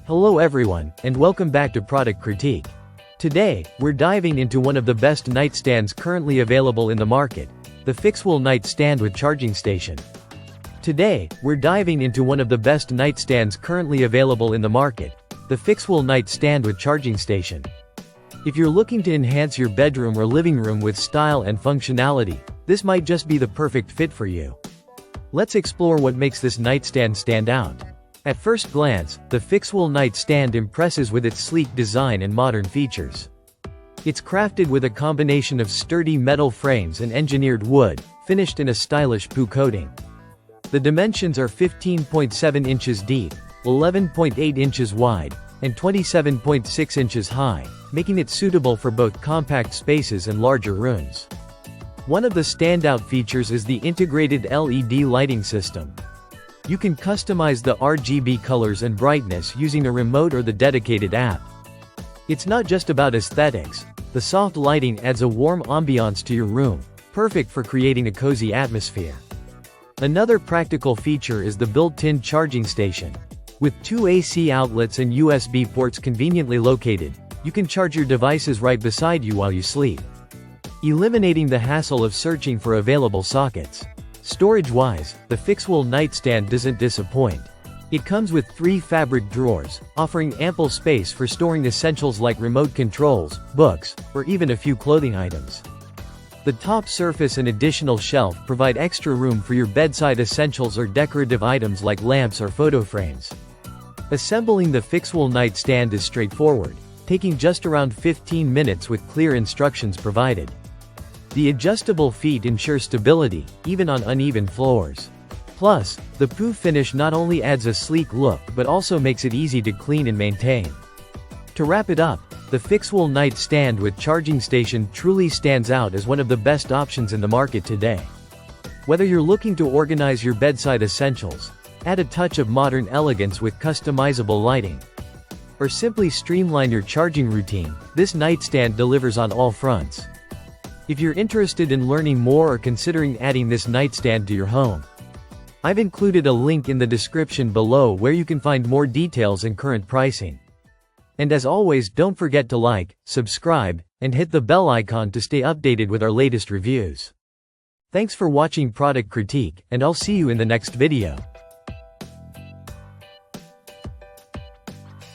Hello everyone, and welcome back to Product Critique. Today, we're diving into one of the best nightstands currently available in the market, the Fixwal nightstand with charging station. Today, we're diving into one of the best nightstands currently available in the market, the Fixwal nightstand with charging station. If you're looking to enhance your bedroom or living room with style and functionality, this might just be the perfect fit for you. Let's explore what makes this nightstand stand out. At first glance, the Fixwal nightstand impresses with its sleek design and modern features. It's crafted with a combination of sturdy metal frames and engineered wood, finished in a stylish PU coating. The dimensions are 15.7 inches deep, 11.8 inches wide, and 27.6 inches high, making it suitable for both compact spaces and larger rooms. One of the standout features is the integrated LED lighting system. You can customize the RGB colors and brightness using a remote or the dedicated app. It's not just about aesthetics. The soft lighting adds a warm ambiance to your room, perfect for creating a cozy atmosphere. Another practical feature is the built-in charging station. With two AC outlets and USB ports conveniently located, you can charge your devices right beside you while you sleep, eliminating the hassle of searching for available sockets. Storage-wise, the Fixwal nightstand doesn't disappoint. It comes with 3 fabric drawers, offering ample space for storing essentials like remote controls, books, or even a few clothing items. The top surface and additional shelf provide extra room for your bedside essentials or decorative items like lamps or photo frames. Assembling the Fixwal nightstand is straightforward, taking just around 15 minutes with clear instructions provided. The adjustable feet ensure stability, even on uneven floors. Plus, the PU finish not only adds a sleek look but also makes it easy to clean and maintain. To wrap it up, the Fixwal nightstand with charging station truly stands out as one of the best options in the market today. Whether you're looking to organize your bedside essentials, add a touch of modern elegance with customizable lighting, or simply streamline your charging routine, this nightstand delivers on all fronts. If you're interested in learning more or considering adding this nightstand to your home, I've included a link in the description below where you can find more details and current pricing. And as always, don't forget to like, subscribe, and hit the bell icon to stay updated with our latest reviews. Thanks for watching Product Critique, and I'll see you in the next video.